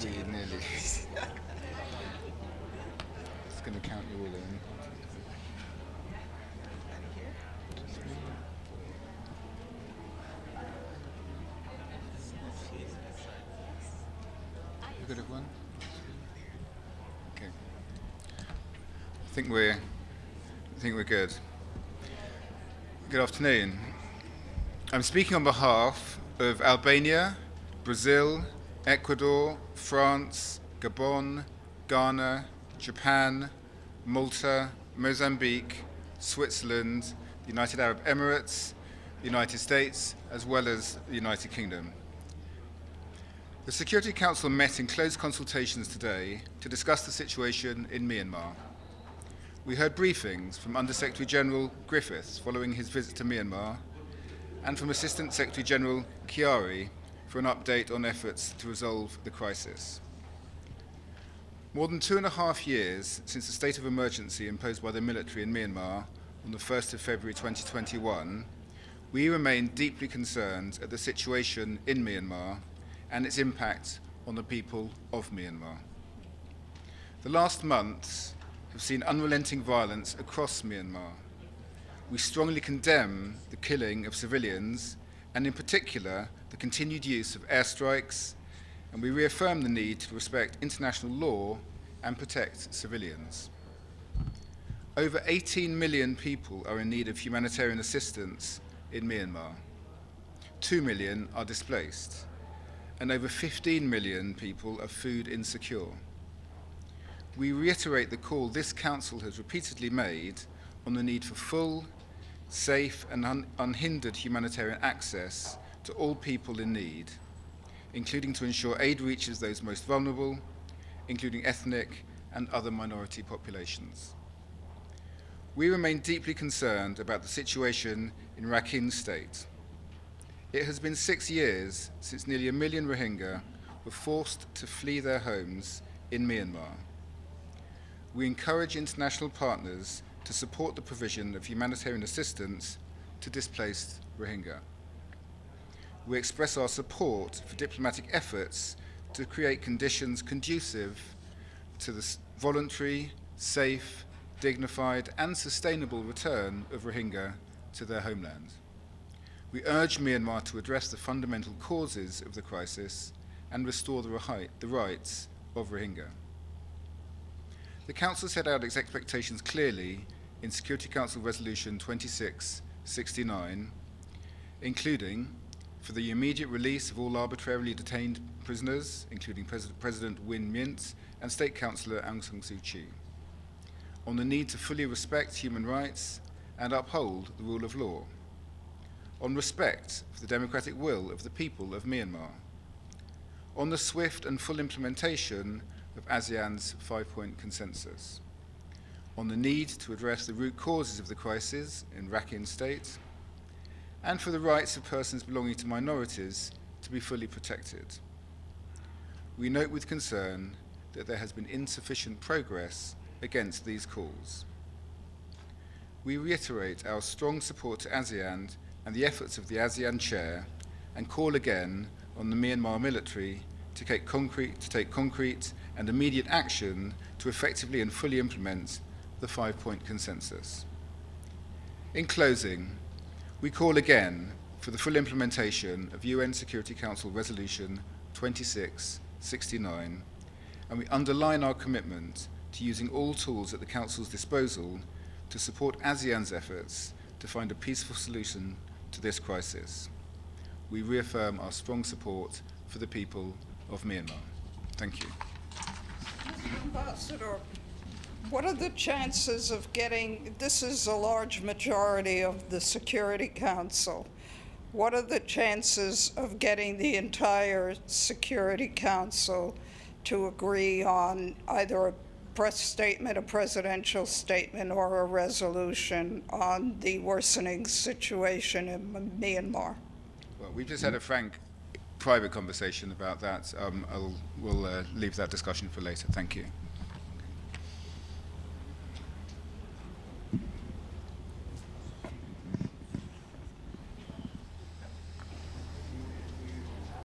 We nearly. It's going to count you all in. You good, everyone? Okay. I think we're good. Good afternoon. I'm speaking on behalf of Albania, Brazil, Ecuador, France, Gabon, Ghana, Japan, Malta, Mozambique, Switzerland, the United Arab Emirates, the United States, as well as the United Kingdom. The Security Council met in close consultations today to discuss the situation in Myanmar. We heard briefings from Under-Secretary General Griffiths following his visit to Myanmar, and from Assistant Secretary General Chiari for an update on efforts to resolve the crisis. More than 2.5 years since the state of emergency imposed by the military in Myanmar on the 1st of February 2021, we remain deeply concerned at the situation in Myanmar and its impact on the people of Myanmar. The last months have seen unrelenting violence across Myanmar. We strongly condemn the killing of civilians, and in particular, the continued use of airstrikes, and we reaffirm the need to respect international law and protect civilians. Over 18 million people are in need of humanitarian assistance in Myanmar. 2 million are displaced, and over 15 million people are food insecure. We reiterate the call this Council has repeatedly made on the need for full, safe and unhindered humanitarian access to all people in need, including to ensure aid reaches those most vulnerable, including ethnic and other minority populations. We remain deeply concerned about the situation in Rakhine State. It has been 6 years since nearly 1 million Rohingya were forced to flee their homes in Myanmar. We encourage international partners to support the provision of humanitarian assistance to displaced Rohingya. We express our support for diplomatic efforts to create conditions conducive to the voluntary, safe, dignified and sustainable return of Rohingya to their homeland. We urge Myanmar to address the fundamental causes of the crisis and restore the rights of Rohingya. The Council set out its expectations clearly in Security Council Resolution 2669, including for the immediate release of all arbitrarily detained prisoners, including President Win Myint and State Councillor Aung San Suu Kyi, on the need to fully respect human rights and uphold the rule of law, on respect for the democratic will of the people of Myanmar, on the swift and full implementation of ASEAN's 5-point consensus, on the need to address the root causes of the crisis in Rakhine State, and for the rights of persons belonging to minorities to be fully protected. We note with concern that there has been insufficient progress against these calls. We reiterate our strong support to ASEAN and the efforts of the ASEAN Chair, and call again on the Myanmar military to take concrete and immediate action to effectively and fully implement the 5-point consensus. In closing, we call again for the full implementation of UN Security Council Resolution 2669, and we underline our commitment to using all tools at the Council's disposal to support ASEAN's efforts to find a peaceful solution to this crisis. We reaffirm our strong support for the people of Myanmar. Thank you. Mr. Ambassador, what are the chances of getting, this is a large majority of the Security Council, what are the chances of getting the entire Security Council to agree on either a press statement, a presidential statement, or a resolution on the worsening situation in Myanmar? Well, we've just had a frank private conversation about that. We'll leave that discussion for later. Thank you.